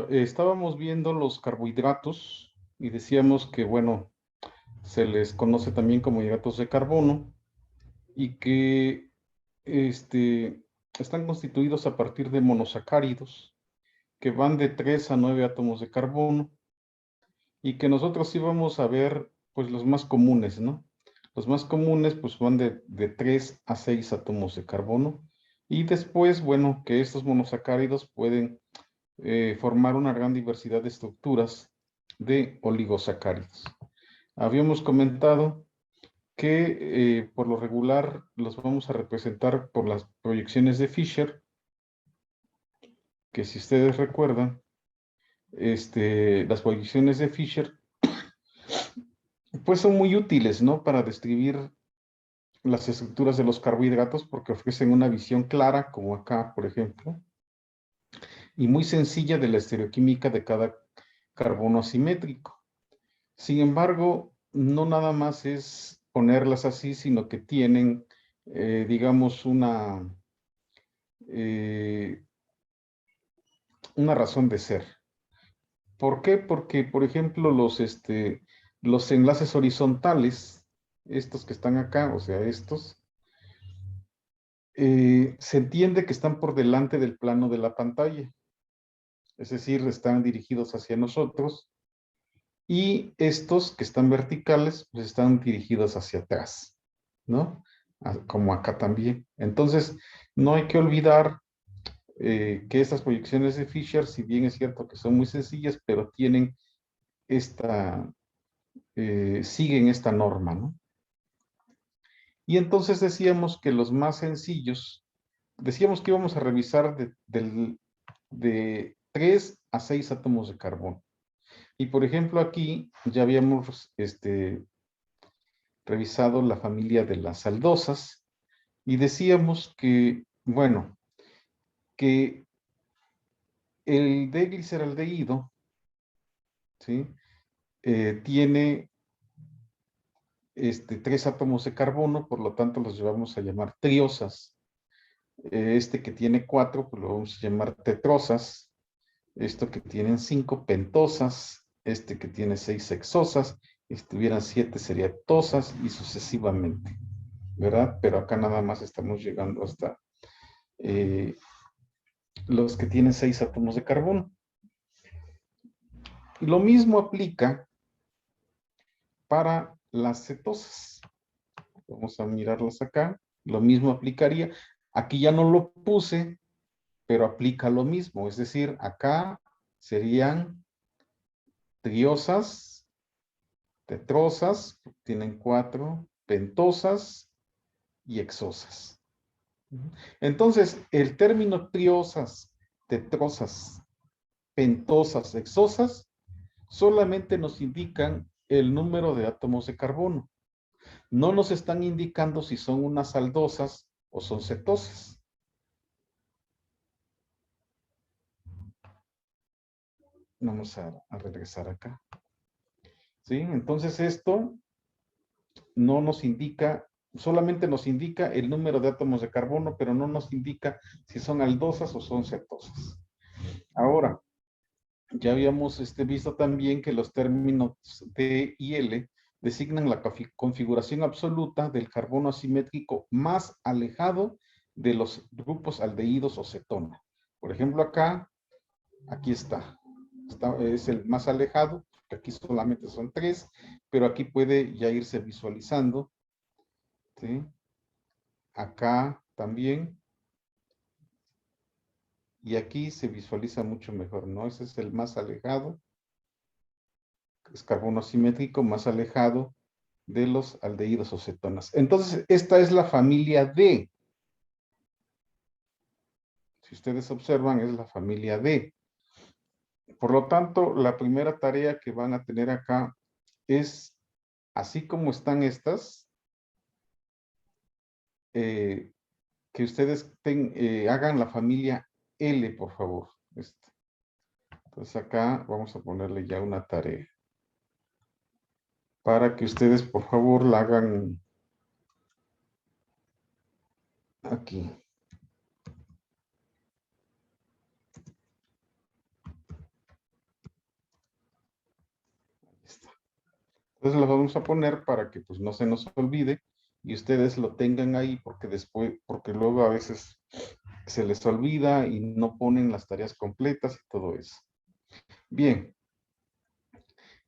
Estábamos viendo los carbohidratos y decíamos que, bueno, se les conoce también como hidratos de carbono y que este, están constituidos a partir de monosacáridos que van de 3 a 9 átomos de carbono y que nosotros íbamos a ver pues los más comunes, ¿no? Los más comunes pues van de 3 a 6 átomos de carbono y después, bueno, que estos monosacáridos pueden formar una gran diversidad de estructuras de oligosacáridos. Habíamos comentado que por lo regular los vamos a representar por las proyecciones de Fisher, que si ustedes recuerdan, las proyecciones de Fisher pues son muy útiles, ¿no? Para describir las estructuras de los carbohidratos porque ofrecen una visión clara, como acá, por ejemplo, y muy sencilla de la estereoquímica de cada carbono asimétrico. Sin embargo, no nada más es ponerlas así, sino que tienen, digamos, eh, una razón de ser. ¿Por qué? Porque, por ejemplo, los enlaces horizontales, estos que están acá, o sea, estos, se entiende que están por delante del plano de la pantalla, es decir, están dirigidos hacia nosotros, y estos que están verticales, pues están dirigidos hacia atrás, ¿no? Como acá también. Entonces, no hay que olvidar que estas proyecciones de Fisher, si bien es cierto que son muy sencillas, pero tienen esta, siguen esta norma, ¿no? Y entonces decíamos que los más sencillos, decíamos que íbamos a revisar de 3 a 6 átomos de carbono. Y por ejemplo aquí ya habíamos revisado la familia de las aldosas y decíamos que, bueno, que el D-gliceraldehído, ¿sí? Tiene 3 átomos de carbono, por lo tanto los llevamos a llamar triosas. Este que tiene 4, pues lo vamos a llamar tetrosas. Esto que tienen 5 pentosas. Este que tiene 6 hexosas. Si tuvieran 7 sería tosas y sucesivamente, ¿verdad? Pero acá nada más estamos llegando hasta eh, los que tienen 6 átomos de carbono. Lo mismo aplica para las cetosas. Vamos a mirarlas acá. Lo mismo aplicaría. Aquí ya no lo puse, pero aplica lo mismo. Es decir, acá serían triosas, tetrosas, tienen 4, pentosas y hexosas. Entonces, el término triosas, tetrosas, pentosas, hexosas, solamente nos indican el número de átomos de carbono. No nos están indicando si son unas aldosas o son cetosas. Vamos a regresar acá. ¿Sí? Entonces esto no nos indica, solamente nos indica el número de átomos de carbono, pero no nos indica si son aldosas o son cetosas. Ahora, ya habíamos visto también que los términos D y L designan la configuración absoluta del carbono asimétrico más alejado de los grupos aldehídos o cetona. Por ejemplo, acá, aquí está, es el más alejado, que aquí solamente son 3, pero aquí puede ya irse visualizando, ¿sí? Acá también, y aquí se visualiza mucho mejor, ¿no? Ese es el más alejado, es carbono asimétrico más alejado de los aldehídos o cetonas. Entonces, esta es la familia D. Si ustedes observan, es la familia D. Por lo tanto, la primera tarea que van a tener acá es, así como están estas, que ustedes hagan la familia L, por favor. Entonces acá vamos a ponerle ya una tarea para que ustedes, por favor, la hagan aquí. Entonces lo vamos a poner para que pues no se nos olvide y ustedes lo tengan ahí porque después, porque luego a veces se les olvida y no ponen las tareas completas y todo eso. Bien,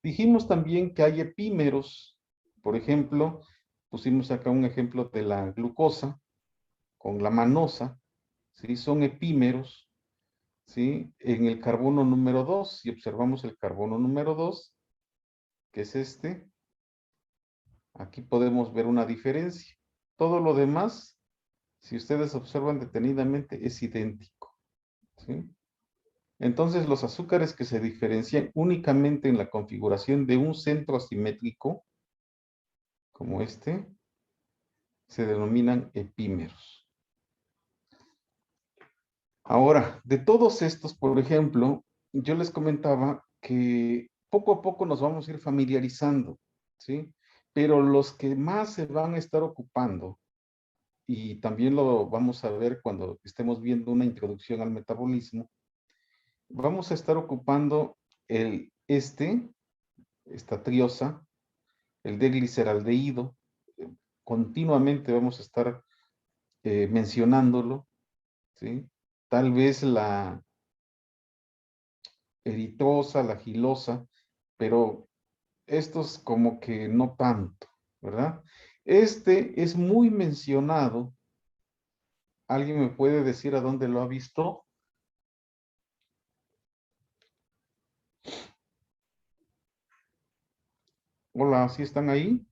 dijimos también que hay epímeros. Por ejemplo, pusimos acá un ejemplo de la glucosa con la manosa, ¿sí? Son epímeros, ¿sí? En el carbono número 2, si observamos el carbono número 2, que es este, aquí podemos ver una diferencia. Todo lo demás, si ustedes observan detenidamente, es idéntico, ¿sí? Entonces, los azúcares que se diferencian únicamente en la configuración de un centro asimétrico, como este, se denominan epímeros. Ahora, de todos estos, por ejemplo, yo les comentaba que poco a poco nos vamos a ir familiarizando, ¿sí? Pero los que más se van a estar ocupando, y también lo vamos a ver cuando estemos viendo una introducción al metabolismo, vamos a estar ocupando esta triosa, el D-gliceraldehído, continuamente vamos a estar mencionándolo, ¿sí? Tal vez la eritrosa, la gilosa, pero estos como que no tanto, ¿verdad? Este es muy mencionado. ¿Alguien me puede decir a dónde lo ha visto? Hola, ¿sí están ahí?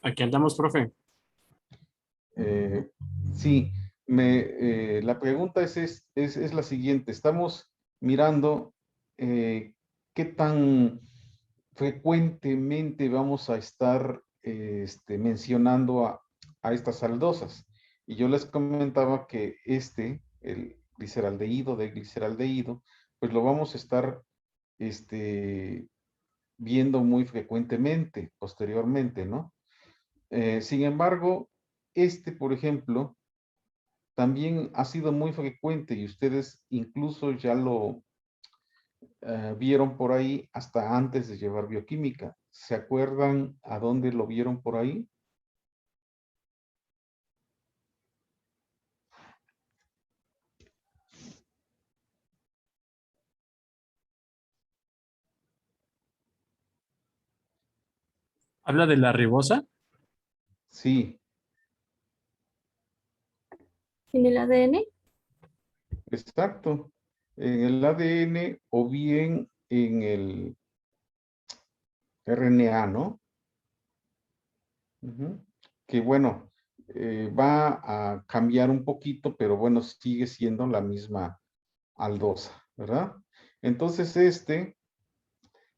Aquí andamos, profe. Eh, sí, la pregunta es la siguiente. Estamos mirando qué tan frecuentemente vamos a estar mencionando a estas aldosas. Y yo les comentaba que el gliceraldehído de gliceraldehído, pues lo vamos a estar este, viendo muy frecuentemente posteriormente, ¿no? Sin embargo, por ejemplo, también ha sido muy frecuente y ustedes incluso ya lo vieron por ahí hasta antes de llevar bioquímica. ¿Se acuerdan a dónde lo vieron por ahí? ¿Habla de la ribosa? Sí, ¿En el ADN? exacto. En el ADN o bien en el RNA, ¿no? Ujú. Que bueno, va a cambiar un poquito, pero bueno, sigue siendo la misma aldosa, ¿verdad? Entonces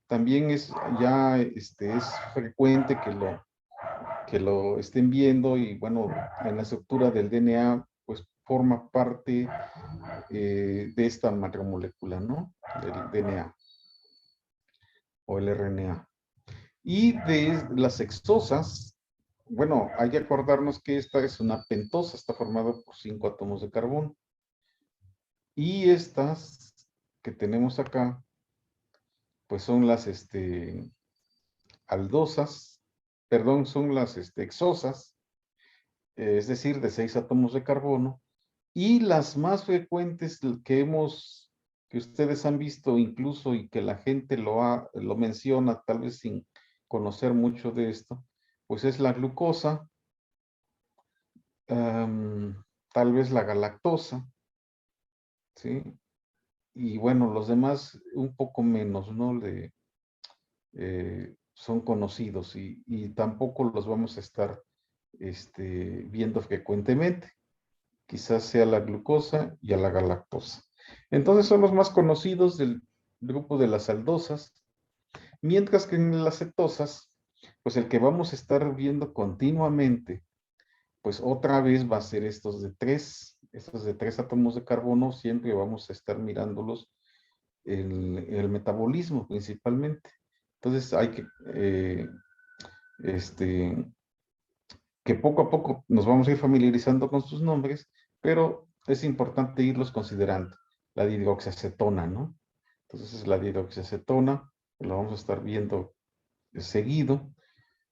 también es frecuente que lo estén viendo y bueno, en la estructura del DNA pues forma parte de esta macromolécula, ¿no? Del DNA o el RNA. Y de las hexosas, bueno, hay que acordarnos que esta es una pentosa, está formada por 5 átomos de carbono. Y estas que tenemos acá, pues son las aldosas, perdón, son las hexosas, es decir, de 6 átomos de carbono. Y las más frecuentes que ustedes han visto incluso y que la gente lo menciona, tal vez sin conocer mucho de esto, pues es la glucosa, tal vez la galactosa, ¿sí? Y bueno, los demás un poco menos, ¿no? Son conocidos y tampoco los vamos a estar viendo frecuentemente. Quizás sea la glucosa y a la galactosa. Entonces son los más conocidos del grupo de las aldosas, mientras que en las cetosas, pues el que vamos a estar viendo continuamente, pues otra vez va a ser estos de 3 átomos de carbono, siempre vamos a estar mirándolos en el metabolismo principalmente. Entonces hay este, que poco a poco nos vamos a ir familiarizando con sus nombres, pero es importante irlos considerando. La dihidroxiacetona, ¿no? Entonces es la dihidroxiacetona, que lo vamos a estar viendo seguido.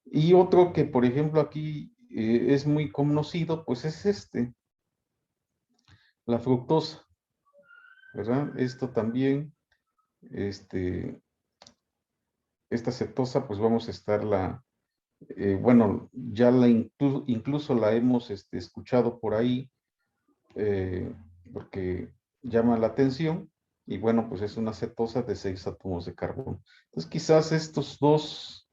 Y otro que, por ejemplo, aquí es muy conocido, pues es la fructosa, ¿verdad? Esto también, esta cetosa, pues vamos a estarla, bueno, ya incluso la hemos escuchado por ahí, porque llama la atención, y bueno, pues es una cetosa de 6 átomos de carbono. Entonces quizás estos dos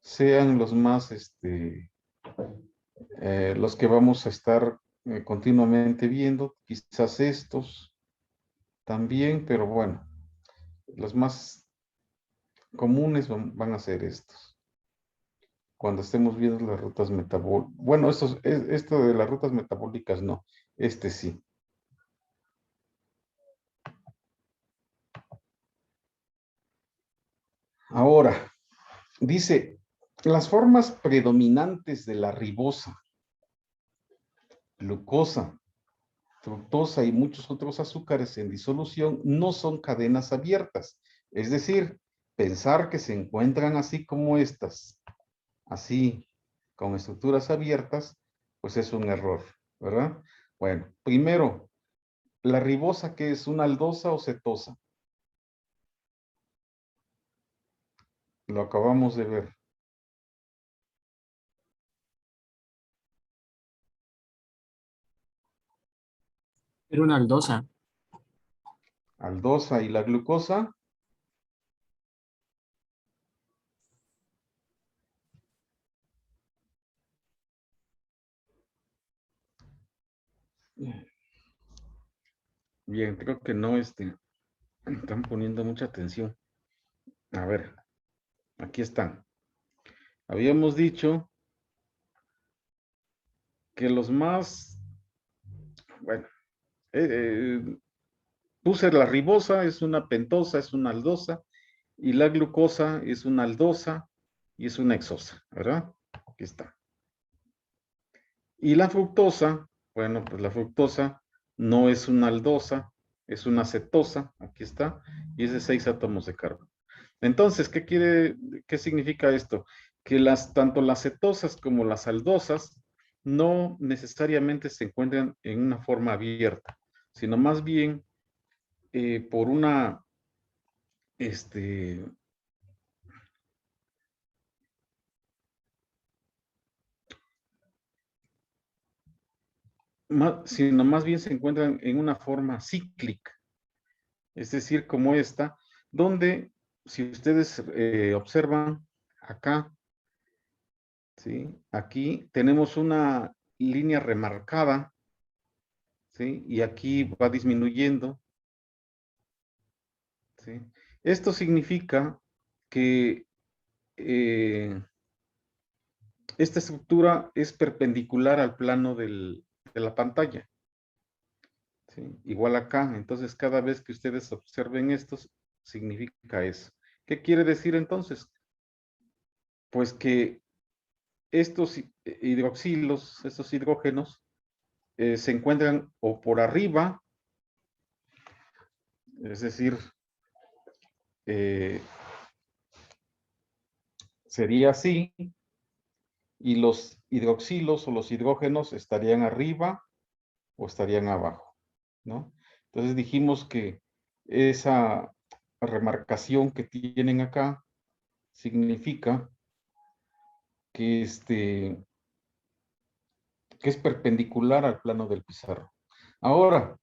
sean los más, los que vamos a estar continuamente viendo, quizás estos también, pero bueno, los más comunes van a ser estos. Cuando estemos viendo las rutas metabólicas, bueno, esto de las rutas metabólicas no, sí. Ahora, dice, las formas predominantes de la ribosa, glucosa, fructosa y muchos otros azúcares en disolución no son cadenas abiertas. Es decir, pensar que se encuentran así como estas, así, con estructuras abiertas, pues es un error, ¿verdad? Bueno, primero, la ribosa, ¿qué es? ¿Una aldosa o cetosa? Lo acabamos de ver. Era una aldosa. Aldosa y la glucosa. Bien, creo que no están poniendo mucha atención. A ver, aquí están. Habíamos dicho que los más, bueno, puse la ribosa, es una pentosa, es una aldosa, y la glucosa es una aldosa y es una hexosa, ¿verdad? Aquí está. Y la fructosa, bueno, pues la fructosa no es una aldosa, es una cetosa, aquí está, y es de 6 átomos de carbono. Entonces, ¿qué significa esto? Que tanto las cetosas como las aldosas no necesariamente se encuentran en una forma abierta, sino más bien por una, sino más bien se encuentran en una forma cíclica, es decir, como esta, donde si ustedes observan acá, ¿sí? Aquí tenemos una línea remarcada, ¿sí? Y aquí va disminuyendo, ¿sí? Esto significa que esta estructura es perpendicular al plano de la pantalla, ¿sí? Igual acá, entonces cada vez que ustedes observen esto, significa eso. ¿Qué quiere decir entonces? Pues que estos hidroxilos, estos hidrógenos, se encuentran o por arriba, es decir, sería así, y los hidroxilos o los hidrógenos estarían arriba o estarían abajo, ¿no? Entonces dijimos que esa remarcación que tienen acá significa que, que es perpendicular al plano del pizarro. Ahora,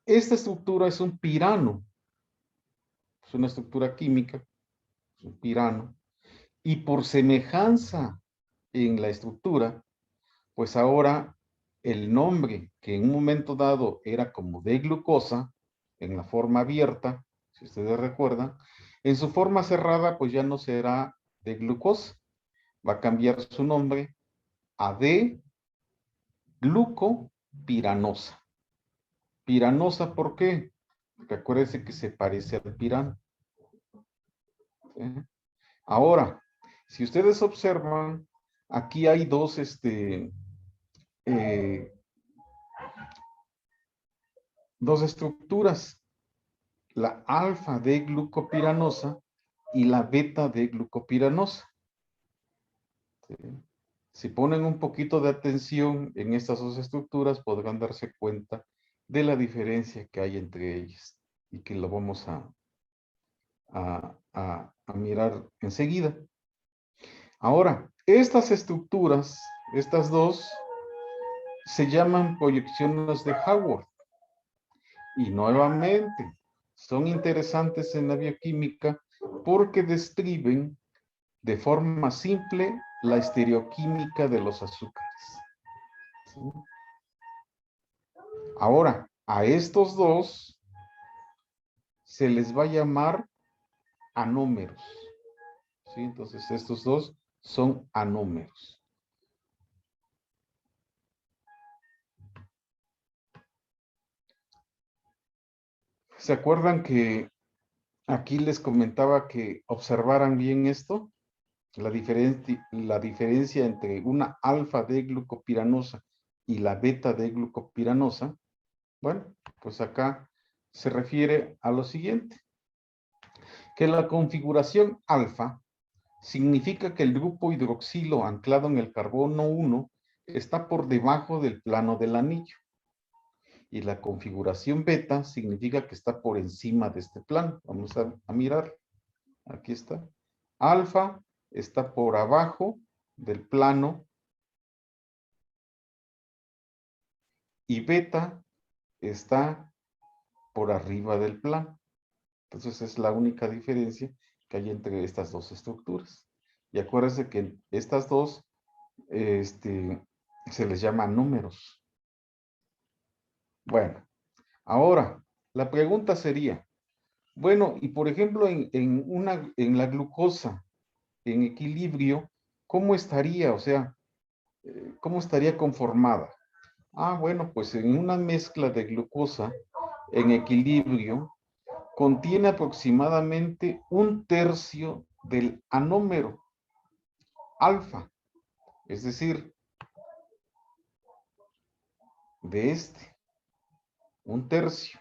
esta estructura es un pirano, es una estructura química, es un pirano, y por semejanza en la estructura, pues ahora el nombre que en un momento dado era como de glucosa, en la forma abierta, si ustedes recuerdan, en su forma cerrada, pues ya no será de glucosa, va a cambiar su nombre a de glucopiranosa. Piranosa, ¿por qué? Porque acuérdense que se parece al pirano. ¿Sí? Ahora, si ustedes observan, aquí hay dos, dos estructuras. la alfa de glucopiranosa y la beta de glucopiranosa. ¿Sí? Si ponen un poquito de atención en estas dos estructuras, podrán darse cuenta de la diferencia que hay entre ellas y que lo vamos a mirar enseguida. Ahora, estas estructuras, estas dos, se llaman proyecciones de Haworth. Y nuevamente, son interesantes en la bioquímica porque describen de forma simple la estereoquímica de los azúcares. ¿Sí? Ahora, a estos dos se les va a llamar anómeros. ¿Sí? Entonces, estos dos son anómeros. ¿Se acuerdan que aquí les comentaba que observaran bien esto? La diferencia entre una alfa de glucopiranosa y la beta de glucopiranosa. Bueno, pues acá se refiere a lo siguiente, que la configuración alfa significa que el grupo hidroxilo anclado en el carbono 1 está por debajo del plano del anillo. Y la configuración beta significa que está por encima de este plano. Vamos a mirar. Aquí está. Alfa está por abajo del plano y beta está por arriba del plano. Entonces es la única diferencia que hay entre estas dos estructuras. Y acuérdense que estas dos se les llama números. Bueno, ahora la pregunta sería, bueno, y por ejemplo en la glucosa en equilibrio, ¿cómo estaría? O sea, ¿cómo estaría conformada? Ah, bueno, pues en una mezcla de glucosa en equilibrio, contiene aproximadamente 1/3 del anómero alfa, es decir, de este, 1/3.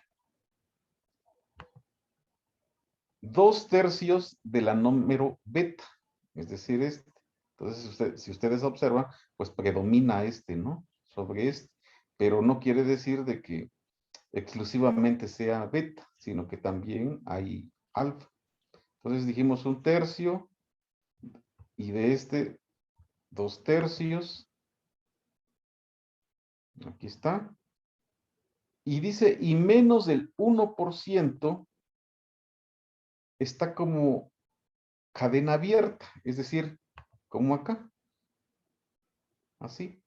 2/3 del anómero beta, es decir, este. Entonces, si ustedes observan, pues predomina este, ¿no? Sobre este. Pero no quiere decir de que exclusivamente sea beta, sino que también hay alfa. Entonces dijimos 1/3 y de este 2/3. Aquí está. Y dice, y menos del 1% está como cadena abierta, es decir, como acá. Así.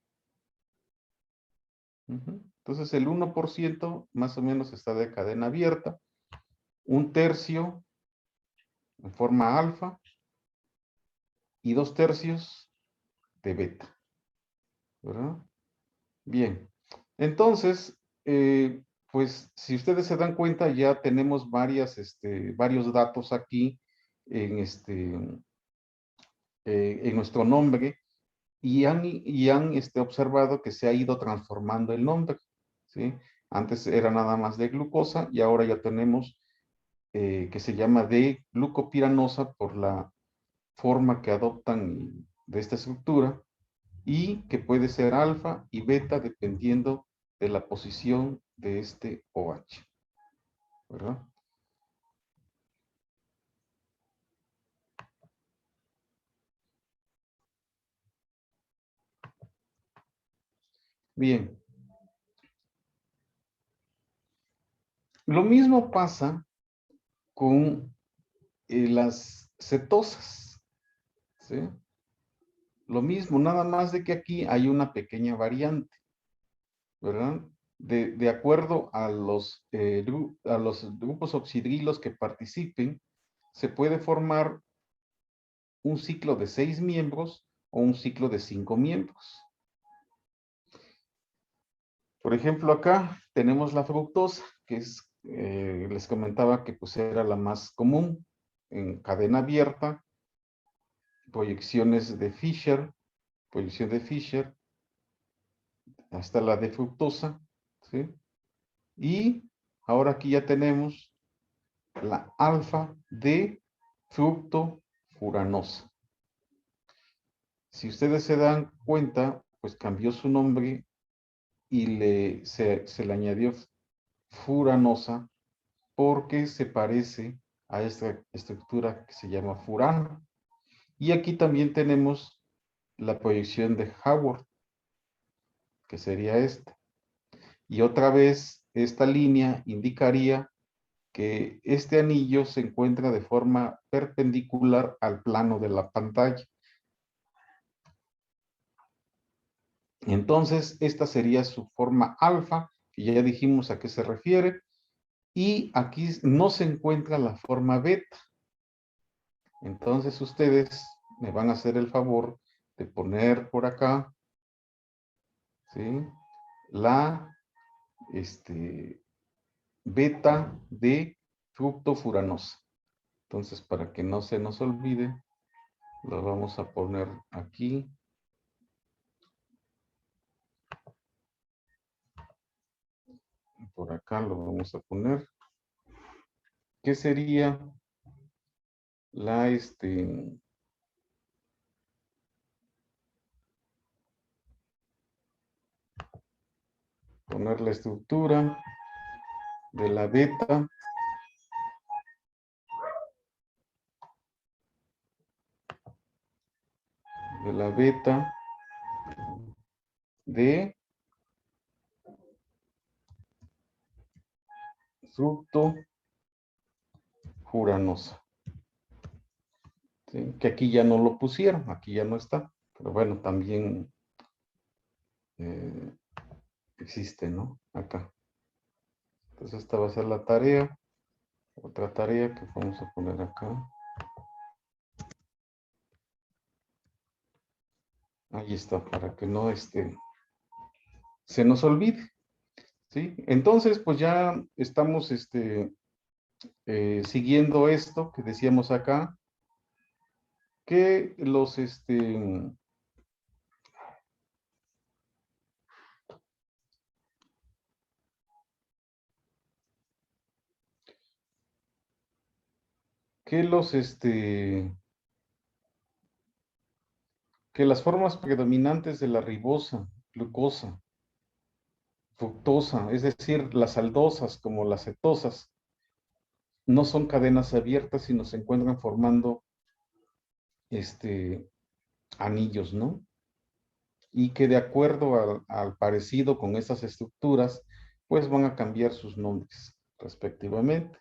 Entonces el 1% más o menos está de cadena abierta. 1/3 en forma alfa y 2/3 de beta. ¿Verdad? Bien. Entonces, pues si ustedes se dan cuenta, ya tenemos varios datos aquí en, en nuestro nombre y han observado que se ha ido transformando el nombre, ¿sí? Antes era nada más de glucosa y ahora ya tenemos que se llama de glucopiranosa por la forma que adoptan de esta estructura y que puede ser alfa y beta dependiendo de la posición de este OH, ¿verdad? Bien. Lo mismo pasa con las cetosas, ¿sí? Lo mismo, nada más de que aquí hay una pequeña variante, ¿verdad? De acuerdo a los grupos oxidrilos que participen, se puede formar un ciclo de 6 miembros o un ciclo de 5 miembros. Por ejemplo, acá tenemos la fructosa, que es, les comentaba que pues era la más común en cadena abierta, proyección de Fischer, hasta la de fructosa, ¿sí? Y ahora aquí ya tenemos la alfa de fructofuranosa. Si ustedes se dan cuenta, pues cambió su nombre y se le añadió furanosa porque se parece a esta estructura que se llama furano. Y aquí también tenemos la proyección de Haworth, que sería esta. Y otra vez, esta línea indicaría que este anillo se encuentra de forma perpendicular al plano de la pantalla. Entonces, esta sería su forma alfa, que ya dijimos a qué se refiere. Y aquí no se encuentra la forma beta. Entonces, ustedes me van a hacer el favor de poner por acá, ¿sí? La beta de fructofuranosa. Entonces, para que no se nos olvide, lo vamos a poner aquí. Por acá lo vamos a poner. ¿Qué sería la poner la estructura de la beta de fructofuranosa. ¿Sí? Que aquí ya no lo pusieron, aquí ya no está. Pero bueno, también existe, ¿no? Acá. Entonces esta va a ser la tarea. Otra tarea que vamos a poner acá. Ahí está, para que no se nos olvide. ¿Sí? Entonces, pues ya estamos siguiendo esto que decíamos acá, que que las formas predominantes de la ribosa, glucosa, fructosa, es decir, las aldosas como las cetosas, no son cadenas abiertas, sino se encuentran formando anillos, ¿no? Y que de acuerdo al parecido con esas estructuras, pues van a cambiar sus nombres respectivamente.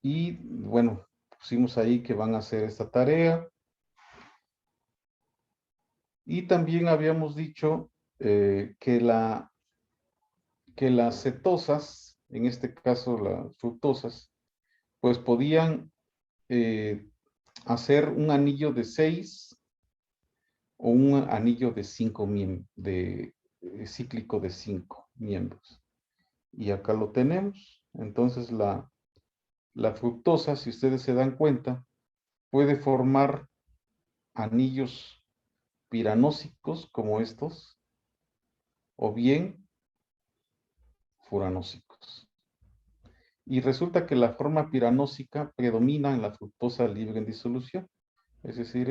Y bueno, pusimos ahí que van a hacer esta tarea. Y también habíamos dicho que las cetosas, en este caso las fructosas, pues podían hacer un anillo de 6 o un anillo de 5 miembros, cíclico de 5 miembros. Y acá lo tenemos. Entonces la fructosa, si ustedes se dan cuenta, puede formar anillos piranósicos como estos, o bien furanósicos. Y resulta que la forma piranósica predomina en la fructosa libre en disolución, es decir,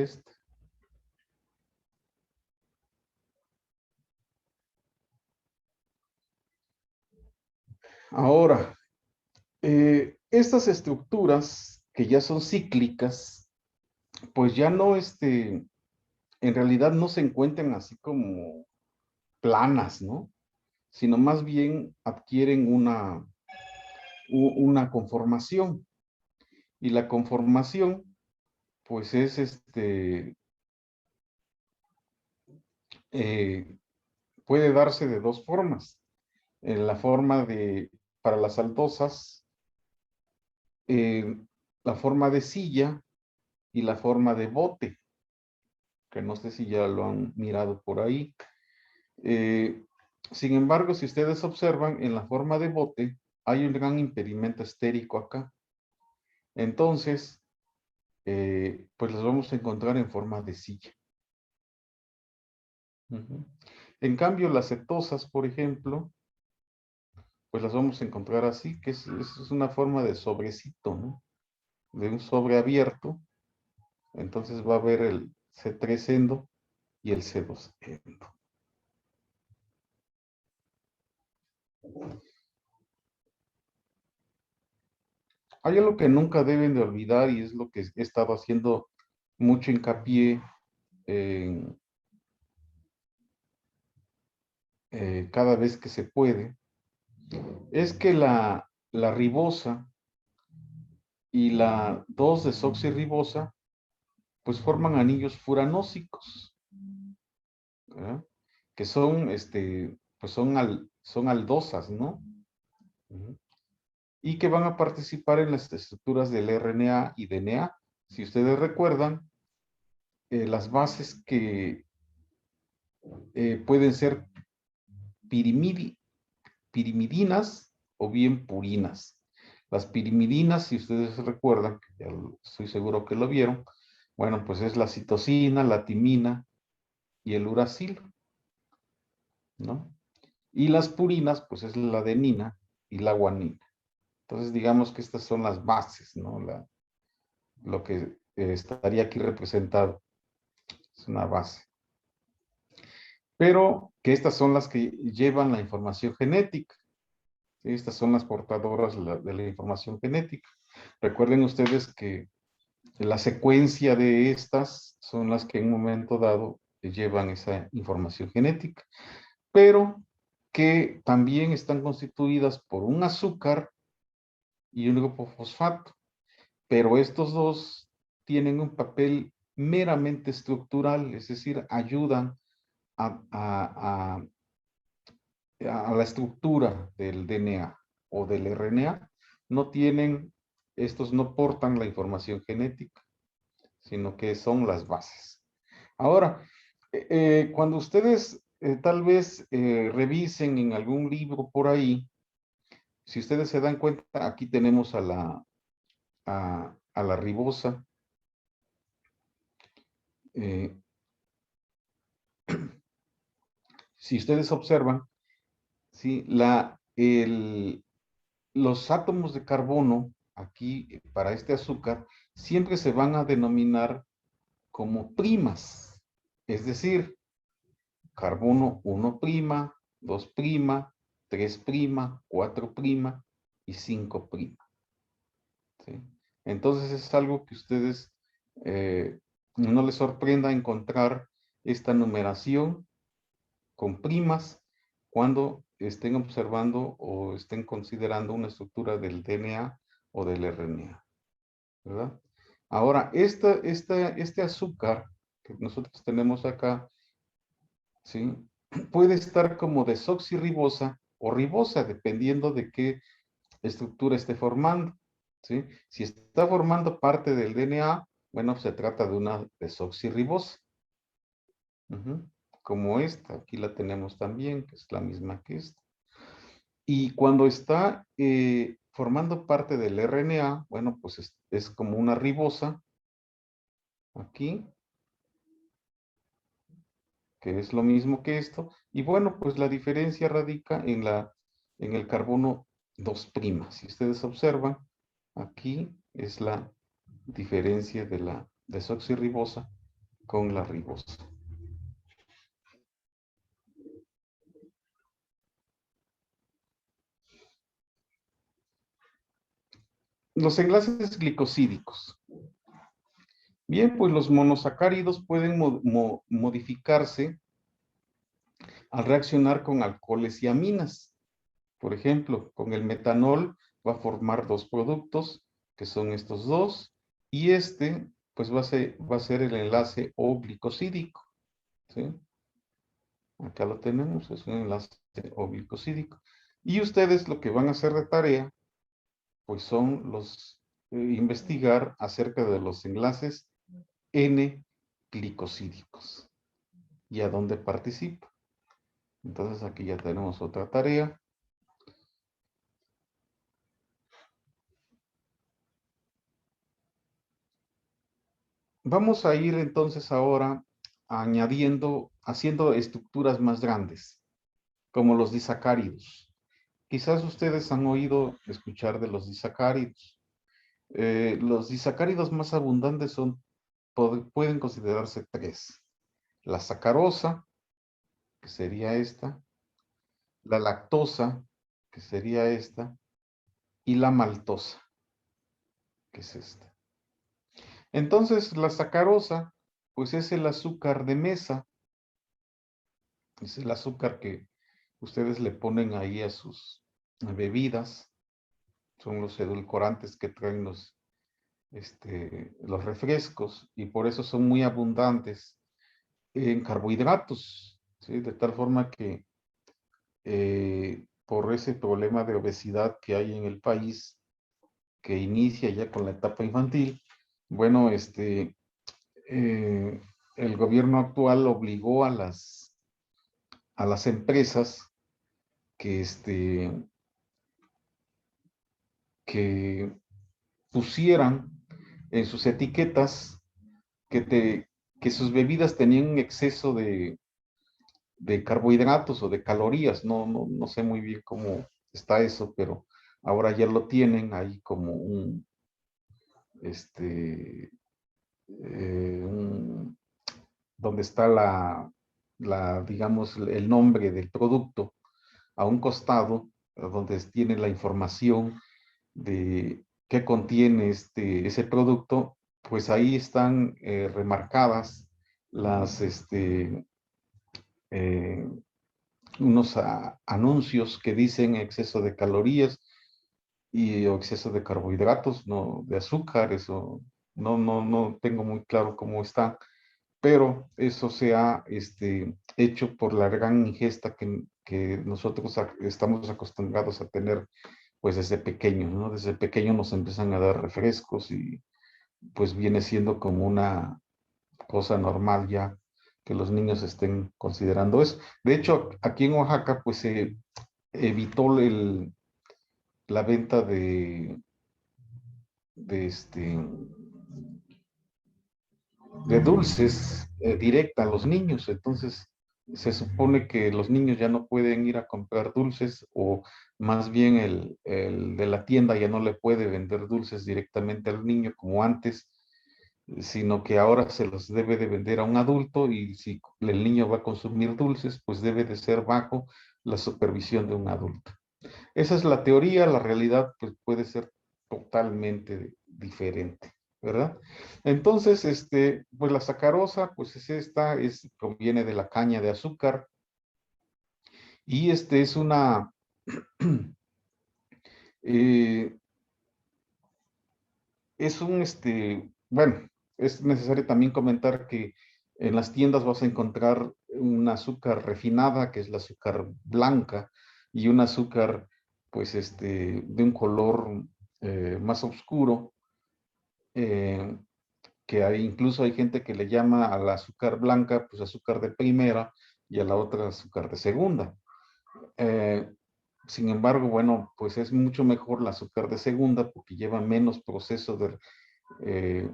Ahora, estas estructuras que ya son cíclicas, pues ya no, en realidad no se encuentran así como planas, ¿no? Sino más bien adquieren una conformación. Y la conformación, pues es puede darse de dos formas. En la forma para las aldosas, eh, la forma de silla y la forma de bote, que no sé si ya lo han mirado por ahí. Sin embargo, si ustedes observan, en la forma de bote hay un gran impedimento estérico acá. Entonces, pues las vamos a encontrar en forma de silla. En cambio, las cetosas, por ejemplo, pues las vamos a encontrar así, que es una forma de sobrecito, ¿no? De un sobre abierto. Entonces va a haber el C3 endo y el C2 endo. Hay algo que nunca deben de olvidar y es lo que he estado haciendo mucho hincapié en, cada vez que se puede, es que la ribosa y la 2-desoxirribosa pues forman anillos furanósicos, ¿verdad? Que son, pues son aldosas, ¿no? Ujú. Y que van a participar en las estructuras del RNA y DNA. Si ustedes recuerdan, las bases que pueden ser pirimidinas o bien purinas. Las pirimidinas, si ustedes recuerdan, ya estoy seguro que lo vieron, bueno, pues es la citosina, la timina y el uracilo, ¿no? Y las purinas, pues es la adenina y la guanina. Entonces, digamos que estas son las bases, ¿no? Lo que estaría aquí representado es una base. Pero que estas son las que llevan la información genética. ¿Sí? Estas son las portadoras de la información genética. Recuerden ustedes que la secuencia de estas son las que en un momento dado llevan esa información genética, pero que también están constituidas por un azúcar y un grupo fosfato. Pero estos dos tienen un papel meramente estructural, es decir, ayudan a la estructura del DNA o del RNA. No tienen, estos no portan la información genética, sino que son las bases. Ahora, cuando ustedes tal vez revisen en algún libro por ahí, si ustedes se dan cuenta, aquí tenemos a la ribosa. Eh, si ustedes observan, ¿sí? Los átomos de carbono aquí para este azúcar siempre se van a denominar como primas, es decir, carbono 1', 2', 3', 4' y 5'. ¿Sí? Entonces es algo que ustedes no les sorprenda encontrar esta numeración con primas cuando estén observando o estén considerando una estructura del DNA o del RNA, ¿verdad? Ahora, este azúcar que nosotros tenemos acá, ¿sí? Puede estar como desoxirribosa o ribosa, dependiendo de qué estructura esté formando, ¿sí? Si está formando parte del DNA, bueno, se trata de una desoxirribosa. Como esta, aquí la tenemos también, que es la misma que esta. Y cuando está formando parte del RNA, bueno, pues es como una ribosa, aquí, que es lo mismo que esto. Y bueno, pues la diferencia radica en el carbono 2'. Si ustedes observan, aquí es la diferencia de la desoxirribosa con la ribosa. Los enlaces glicosídicos. Bien, pues los monosacáridos pueden modificarse al reaccionar con alcoholes y aminas. Por ejemplo, con el metanol va a formar dos productos, que son estos dos, y pues va a ser el enlace O-glicosídico. ¿Sí? Acá lo tenemos, es un enlace O-glicosídico. Y ustedes lo que van a hacer de tarea, pues son investigar acerca de los enlaces N-glicosídicos y a dónde participa. Entonces aquí ya tenemos otra tarea. Vamos a ir entonces ahora haciendo estructuras más grandes, como los disacáridos. quizás ustedes han oído escuchar de los disacáridos. Los disacáridos más abundantes pueden considerarse tres. La sacarosa, que sería esta, la lactosa, que sería esta, y la maltosa, que es esta. Entonces, la sacarosa, pues es el azúcar de mesa, es el azúcar que ustedes le ponen ahí a sus bebidas, son los edulcorantes que traen los refrescos, y por eso son muy abundantes en carbohidratos, ¿sí? De tal forma que por ese problema de obesidad que hay en el país, que inicia ya con la etapa infantil, bueno, el gobierno actual obligó a las empresas que, que pusieran en sus etiquetas que sus bebidas tenían un exceso de carbohidratos o de calorías. No sé muy bien cómo está eso, pero ahora ya lo tienen ahí como donde está digamos, el nombre del producto a un costado, donde tiene la información de qué contiene ese producto, pues ahí están remarcadas las, eh, unos anuncios que dicen exceso de calorías o exceso de carbohidratos, no de azúcares, o no tengo muy claro cómo está, pero eso se ha hecho por la gran ingesta que nosotros estamos acostumbrados a tener pues desde pequeños, ¿no? Desde pequeño nos empiezan a dar refrescos y pues viene siendo como una cosa normal ya que los niños estén considerando eso. De hecho, aquí en Oaxaca pues se evitó la venta de, de dulces directa a los niños. Entonces, se supone que los niños ya no pueden ir a comprar dulces, o más bien el de la tienda ya no le puede vender dulces directamente al niño como antes, sino que ahora se los debe de vender a un adulto, y si el niño va a consumir dulces, pues debe de ser bajo la supervisión de un adulto. Esa es la teoría. La realidad pues puede ser totalmente diferente, ¿verdad? Entonces, pues la sacarosa, pues proviene de la caña de azúcar, y es una, eh, bueno, es necesario también comentar que en las tiendas vas a encontrar un azúcar refinada, que es la azúcar blanca, y un azúcar, pues, de un color más oscuro, eh, incluso hay gente que le llama a la azúcar blanca, pues, azúcar de primera, y a la otra azúcar de segunda. Eh, Sin embargo, bueno, pues es mucho mejor la azúcar de segunda porque lleva menos proceso de eh,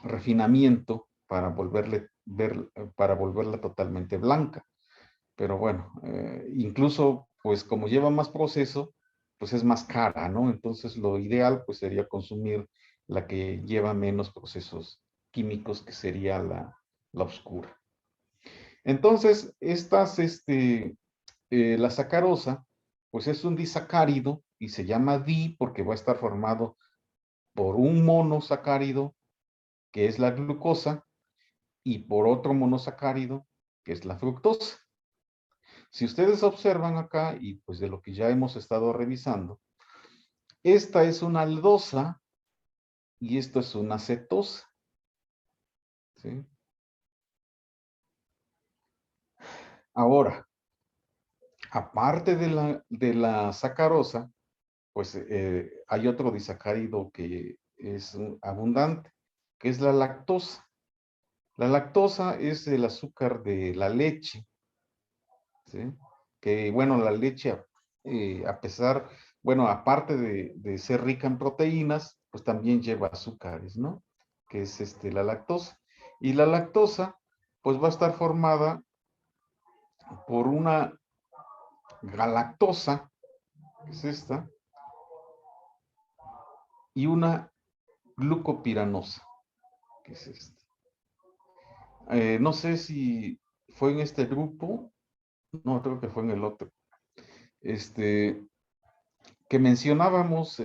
refinamiento para volverla totalmente blanca. Pero bueno, incluso pues como lleva más proceso, pues es más cara, ¿no? Entonces lo ideal pues sería consumir la que lleva menos procesos químicos, que sería la oscura. Entonces, la sacarosa, pues es un disacárido, y se llama di porque va a estar formado por un monosacárido, que es la glucosa, y por otro monosacárido, que es la fructosa. Si ustedes observan acá, y pues de lo que ya hemos estado revisando, esta es una aldosa y esto es una cetosa, ¿sí? Ahora, aparte de la sacarosa, pues hay otro disacárido que es abundante, que es la lactosa. La lactosa es el azúcar de la leche, ¿sí? Que bueno, la leche, bueno, aparte de ser rica en proteínas, pues también lleva azúcares, ¿no? Que es la lactosa. Y la lactosa, pues va a estar formada por una galactosa, que es esta, y una glucopiranosa, que es esta. No sé si fue en este grupo, no, creo que fue en el otro, que mencionábamos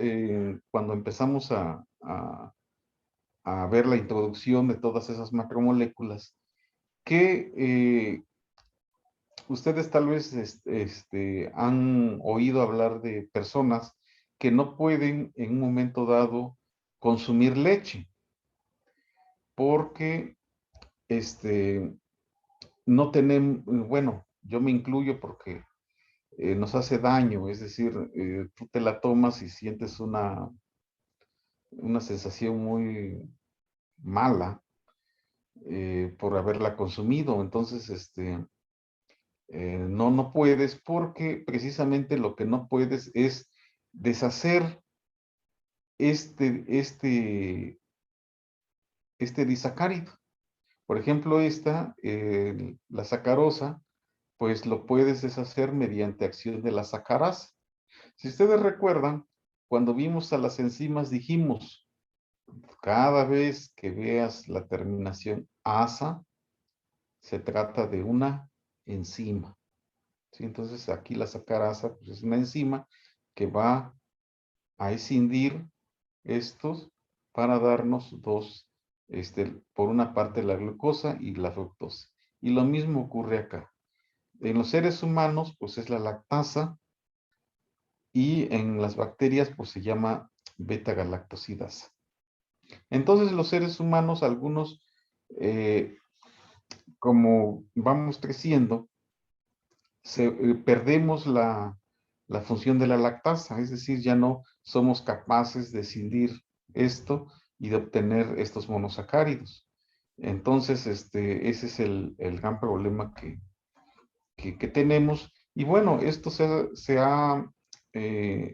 cuando empezamos a ver la introducción de todas esas macromoléculas, que ustedes tal vez han oído hablar de personas que no pueden en un momento dado consumir leche, porque no tenemos, bueno, yo me incluyo porque nos hace daño, es decir, tú te la tomas y sientes una sensación muy mala por haberla consumido. Entonces, no puedes porque precisamente lo que no puedes es deshacer este disacárido. Por ejemplo, la sacarosa, pues lo puedes deshacer mediante acción de la sacarasa. Si ustedes recuerdan, cuando vimos a las enzimas dijimos, cada vez que veas la terminación asa, se trata de una enzima. ¿Sí? Entonces aquí la sacarasa pues, es una enzima que va a escindir estos para darnos dos, por una parte la glucosa y la fructosa. Y lo mismo ocurre acá. En los seres humanos, pues es la lactasa, y en las bacterias, pues se llama beta-galactosidasa. Entonces los seres humanos, algunos, como vamos creciendo, perdemos la función de la lactasa, es decir, ya no somos capaces de escindir esto y de obtener estos monosacáridos. Entonces, ese es el gran problema que tenemos. Y bueno, esto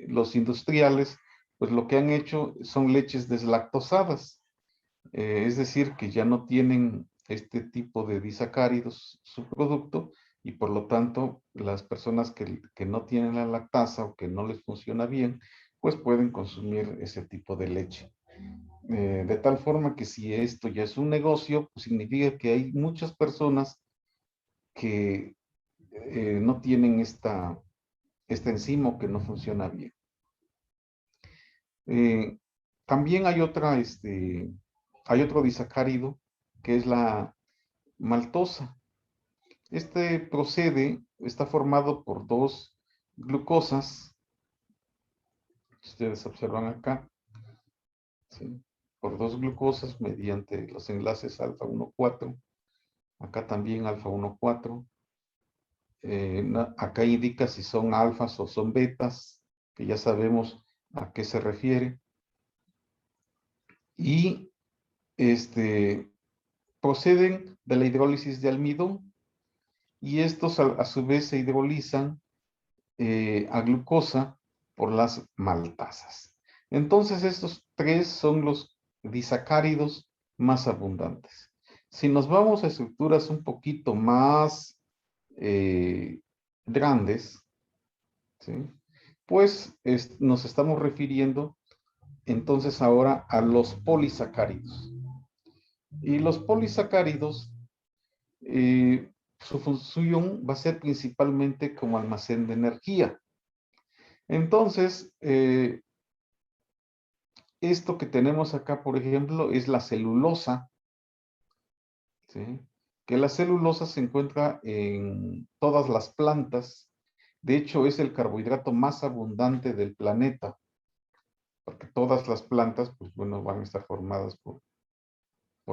los industriales, pues lo que han hecho son leches deslactosadas, es decir, que ya no tienen este tipo de disacáridos su producto y por lo tanto las personas que no tienen la lactasa o que no les funciona bien, pues pueden consumir ese tipo de leche. De tal forma que si esto ya es un negocio, pues significa que hay muchas personas que no tienen esta enzima o que no funciona bien. También hay hay otro disacárido que es la maltosa. Está formado por dos glucosas, ustedes observan acá, ¿sí? Por dos glucosas mediante los enlaces alfa 1,4, acá también alfa 1,4. Acá indica si son alfas o son betas, que ya sabemos a qué se refiere. Y proceden de la hidrólisis de almidón y estos a su vez se hidrolizan a glucosa por las maltasas. Entonces estos tres son los disacáridos más abundantes. Si nos vamos a estructuras un poquito más grandes, ¿sí? Pues nos estamos refiriendo entonces ahora a los polisacáridos. Y los polisacáridos, su función va a ser principalmente como almacén de energía. Entonces, esto que tenemos acá, por ejemplo, es la celulosa, ¿sí? Que la celulosa se encuentra en todas las plantas. De hecho, es el carbohidrato más abundante del planeta, porque todas las plantas, pues bueno, van a estar formadas por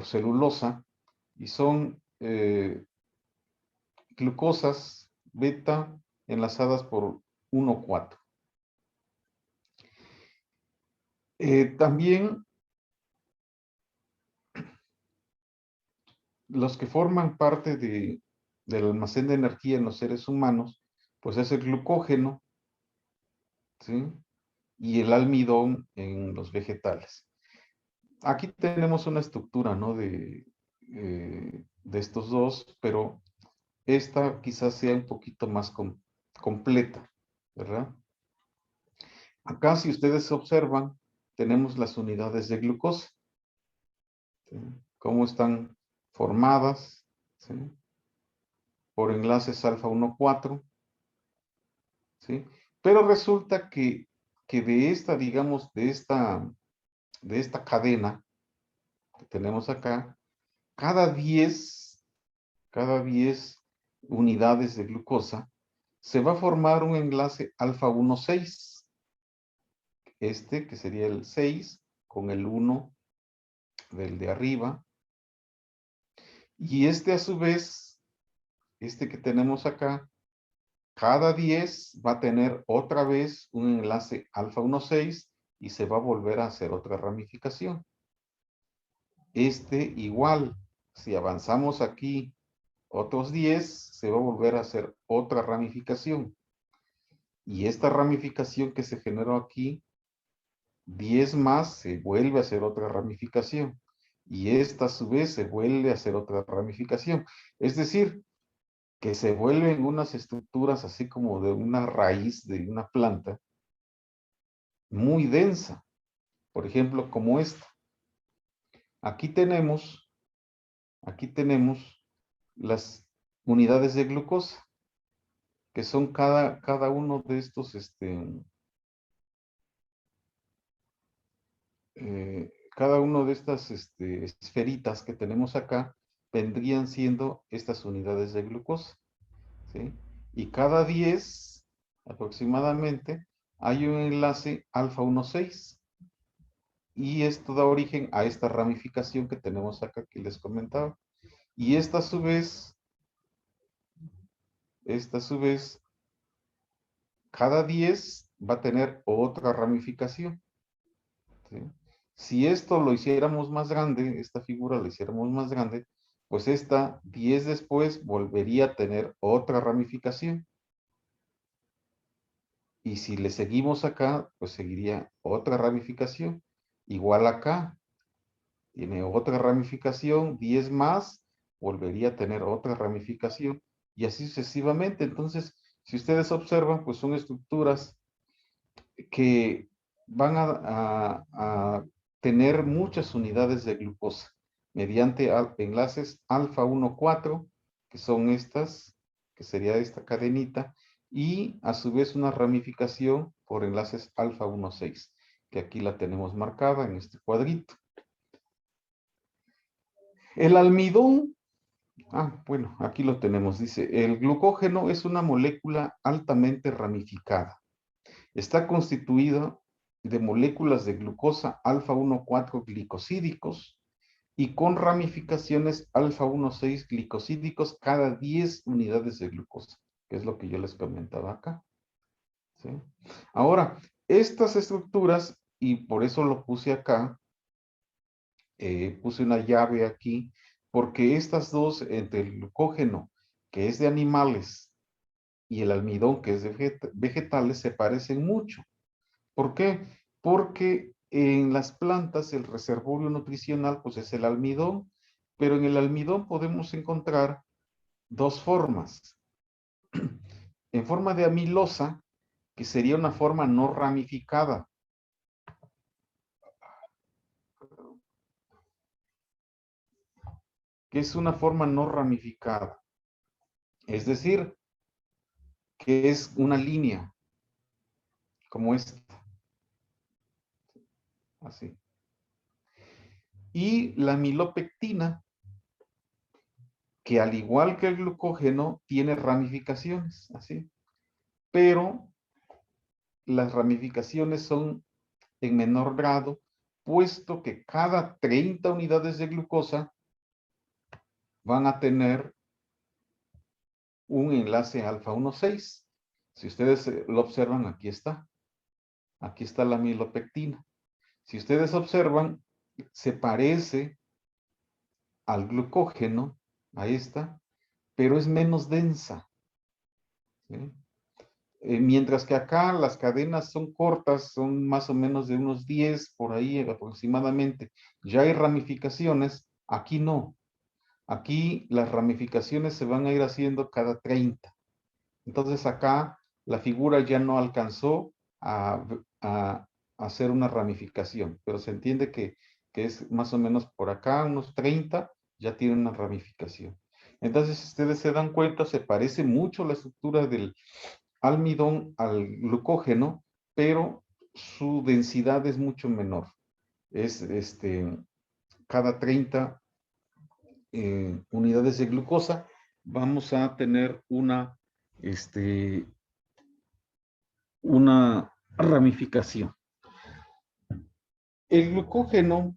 celulosa y son glucosas beta enlazadas por 1,4. También los que forman parte del almacén de energía en los seres humanos, pues es el glucógeno, ¿sí? Y el almidón en los vegetales. Aquí tenemos una estructura, ¿no? De estos dos, pero esta quizás sea un poquito más completa, ¿verdad? Acá, si ustedes observan, tenemos las unidades de glucosa. ¿Sí? Cómo están formadas, ¿sí? Por enlaces alfa 1,4, ¿sí? Pero resulta que de esta, digamos, de esta cadena que tenemos acá, cada 10 unidades de glucosa, se va a formar un enlace alfa 1,6. Este, que sería el 6, con el 1 del de arriba. Y este, a su vez, este que tenemos acá, cada 10 va a tener otra vez un enlace alfa 1,6 y se va a volver a hacer otra ramificación. Este igual, si avanzamos aquí otros 10, se va a volver a hacer otra ramificación. Y esta ramificación que se generó aquí, 10 más, se vuelve a hacer otra ramificación. Y esta, a su vez, se vuelve a hacer otra ramificación. Es decir, que se vuelven unas estructuras así como de una raíz de una planta muy densa. Por ejemplo, como esta. Aquí tenemos las unidades de glucosa, que son cada uno de estos, cada uno de estas esferitas que tenemos acá, vendrían siendo estas unidades de glucosa, ¿sí? Y cada 10 aproximadamente hay un enlace alfa 1,6. Y esto da origen a esta ramificación que tenemos acá que les comentaba. Y esta a su vez, cada 10 va a tener otra ramificación, ¿sí? Si esto lo hiciéramos más grande, esta figura lo hiciéramos más grande, pues esta 10 después volvería a tener otra ramificación. Y si le seguimos acá, pues seguiría otra ramificación. Igual acá, tiene otra ramificación, 10 más, volvería a tener otra ramificación, y así sucesivamente. Entonces, si ustedes observan, pues son estructuras que van a tener muchas unidades de glucosa mediante enlaces alfa 1,4, que son estas, que sería esta cadenita, y a su vez una ramificación por enlaces alfa 1,6, que aquí la tenemos marcada en este cuadrito. El almidón, bueno, aquí lo tenemos, dice, el glucógeno es una molécula altamente ramificada. Está constituida de moléculas de glucosa alfa 1,4 glicosídicos y con ramificaciones alfa 1,6 glicosídicos cada 10 unidades de glucosa, que es lo que yo les comentaba acá, ¿sí? Ahora, estas estructuras, y por eso lo puse acá, puse una llave aquí, porque estas dos, entre el glucógeno, que es de animales, y el almidón, que es de vegetales, se parecen mucho. ¿Por qué? Porque en las plantas el reservorio nutricional pues es el almidón, pero en el almidón podemos encontrar dos formas. En forma de amilosa, que sería una forma no ramificada. Que es una forma no ramificada. Es decir, que es una línea, como esta. Así. Y la amilopectina, que al igual que el glucógeno, tiene ramificaciones, así. Pero las ramificaciones son en menor grado, puesto que cada 30 unidades de glucosa van a tener un enlace alfa 1,6. Si ustedes lo observan, aquí está. Aquí está la amilopectina. Si ustedes observan, se parece al glucógeno, a esta, pero es menos densa, ¿sí? Mientras que acá las cadenas son cortas, son más o menos de unos 10 por ahí aproximadamente. Ya hay ramificaciones, aquí no. Aquí las ramificaciones se van a ir haciendo cada 30. Entonces acá la figura ya no alcanzó a a hacer una ramificación, pero se entiende que es más o menos por acá, unos 30, ya tiene una ramificación. Entonces, si ustedes se dan cuenta, se parece mucho la estructura del almidón al glucógeno, pero su densidad es mucho menor. Es cada 30 unidades de glucosa, vamos a tener una ramificación. El glucógeno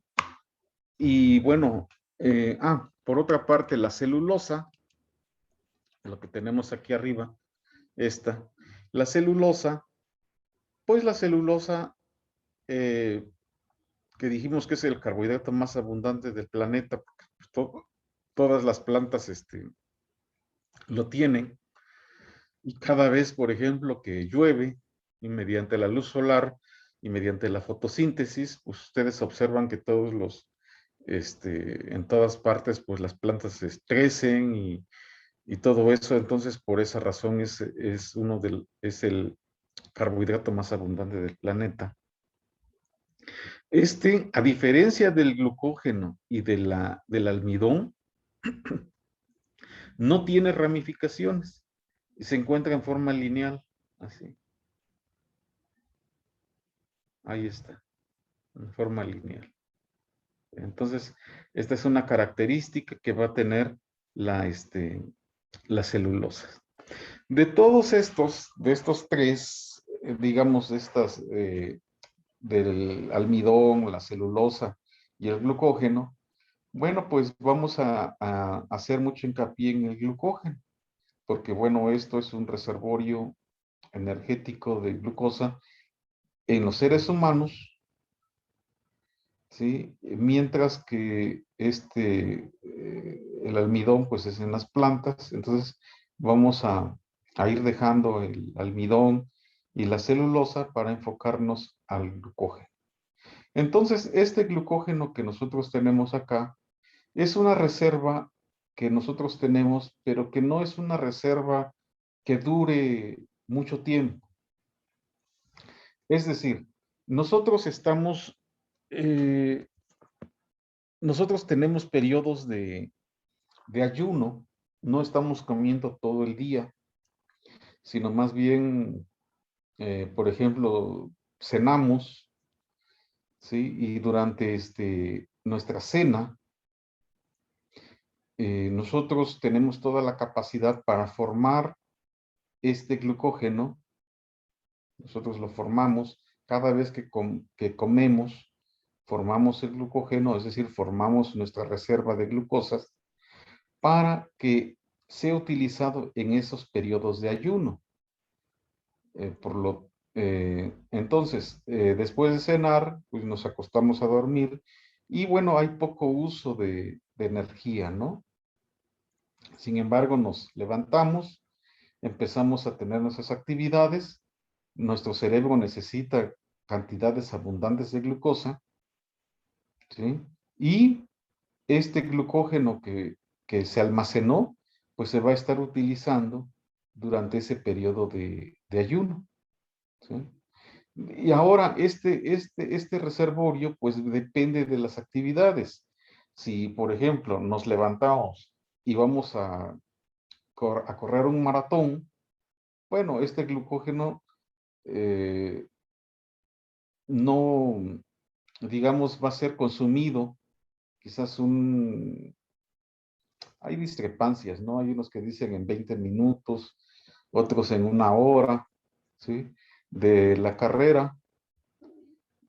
y bueno, por otra parte, la celulosa, lo que tenemos aquí arriba, la celulosa, pues la celulosa, que dijimos que es el carbohidrato más abundante del planeta, porque pues, todas las plantas lo tienen, y cada vez, por ejemplo, que llueve, y mediante la luz solar y mediante la fotosíntesis, pues ustedes observan que todos en todas partes, pues las plantas crecen y todo eso. Entonces, por esa razón es el carbohidrato más abundante del planeta. A diferencia del glucógeno y del almidón, no tiene ramificaciones y se encuentra en forma lineal, así. Ahí está, en forma lineal. Entonces, esta es una característica que va a tener la celulosa. De todos de estos tres, digamos, del almidón, la celulosa y el glucógeno, bueno, pues vamos a hacer mucho hincapié en el glucógeno, porque bueno, esto es un reservorio energético de glucosa en los seres humanos, ¿sí? Mientras que el almidón, pues es en las plantas. Entonces vamos a ir dejando el almidón y la celulosa para enfocarnos al glucógeno. Entonces, este glucógeno que nosotros tenemos acá es una reserva que nosotros tenemos, pero que no es una reserva que dure mucho tiempo. Es decir, nosotros nosotros tenemos periodos de ayuno, no estamos comiendo todo el día, sino más bien, por ejemplo, cenamos, ¿sí? Y durante nuestra cena, nosotros tenemos toda la capacidad para formar este glucógeno. Nosotros lo formamos cada vez que comemos, formamos el glucógeno, es decir, formamos nuestra reserva de glucosas para que sea utilizado en esos periodos de ayuno. Entonces, después de cenar, pues nos acostamos a dormir y bueno, hay poco uso de energía, ¿no? Sin embargo, nos levantamos, empezamos a tener nuestras actividades, nuestro cerebro necesita cantidades abundantes de glucosa, ¿sí? Y este glucógeno que se almacenó, pues se va a estar utilizando durante ese periodo de ayuno, ¿sí? Y ahora este reservorio, pues depende de las actividades. Si, por ejemplo, nos levantamos y vamos a correr un maratón, bueno, este glucógeno no, digamos, va a ser consumido, quizás hay discrepancias, ¿no? Hay unos que dicen en 20 minutos, otros en 1 hora, ¿sí? De la carrera.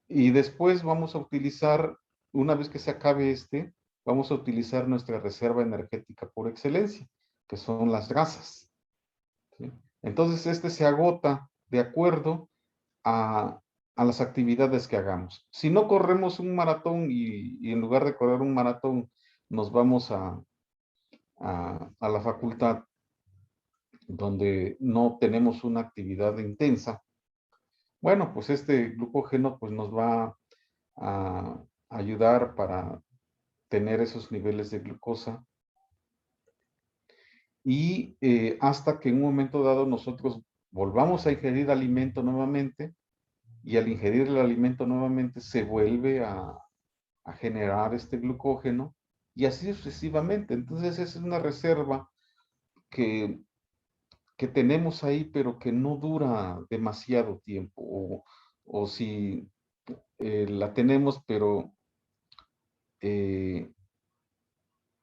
Y después vamos a utilizar, una vez que se acabe vamos a utilizar nuestra reserva energética por excelencia, que son las grasas, ¿sí? Entonces, se agota de acuerdo a las actividades que hagamos. Si no corremos un maratón y en lugar de correr un maratón nos vamos a la facultad donde no tenemos una actividad intensa, bueno, pues este glucógeno pues nos va a ayudar para tener esos niveles de glucosa y hasta que en un momento dado nosotros volvamos a ingerir alimento nuevamente, y al ingerir el alimento nuevamente se vuelve a generar este glucógeno y así sucesivamente. Entonces esa es una reserva que, que tenemos ahí, pero que no dura demasiado tiempo. O si la tenemos, pero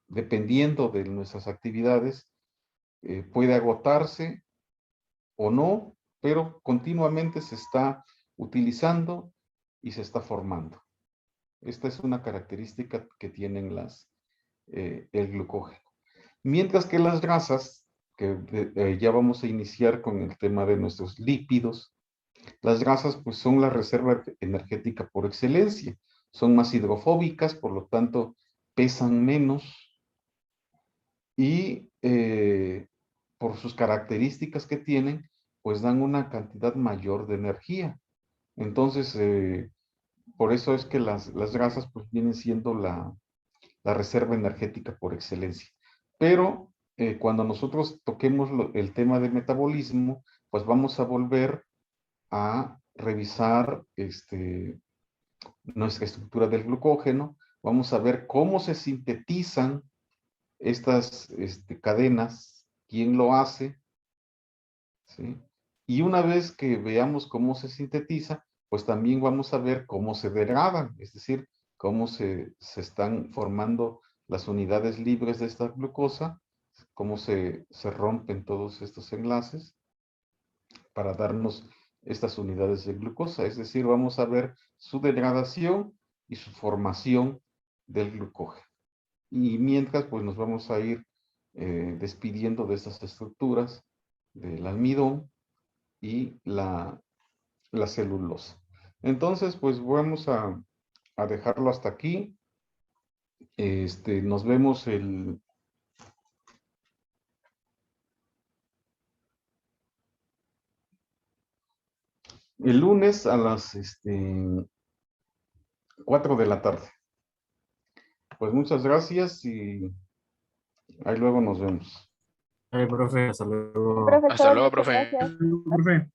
dependiendo de nuestras actividades, puede agotarse o no, pero continuamente se está utilizando y se está formando. Esta es una característica que tienen el glucógeno. Mientras que las grasas, que ya vamos a iniciar con el tema de nuestros lípidos, las grasas pues son la reserva energética por excelencia. Son más hidrofóbicas, por lo tanto pesan menos y por sus características que tienen, pues dan una cantidad mayor de energía. Entonces, por eso es que las grasas pues vienen siendo la reserva energética por excelencia. Pero cuando nosotros toquemos el tema de metabolismo, pues vamos a volver a revisar nuestra estructura del glucógeno, vamos a ver cómo se sintetizan estas cadenas, quién lo hace, ¿sí? Y una vez que veamos cómo se sintetiza, pues también vamos a ver cómo se degradan, es decir, cómo se están formando las unidades libres de esta glucosa, cómo se rompen todos estos enlaces para darnos estas unidades de glucosa. Es decir, vamos a ver su degradación y su formación del glucógeno. Y mientras, pues nos vamos a ir despidiendo de estas estructuras del almidón y la celulosa. Entonces, pues vamos a dejarlo hasta aquí. Nos vemos el lunes a las 4 de la tarde. Pues muchas gracias y ahí luego nos vemos. Profe, hasta luego. Profesor, Hasta luego, muchas profe. gracias. Profe.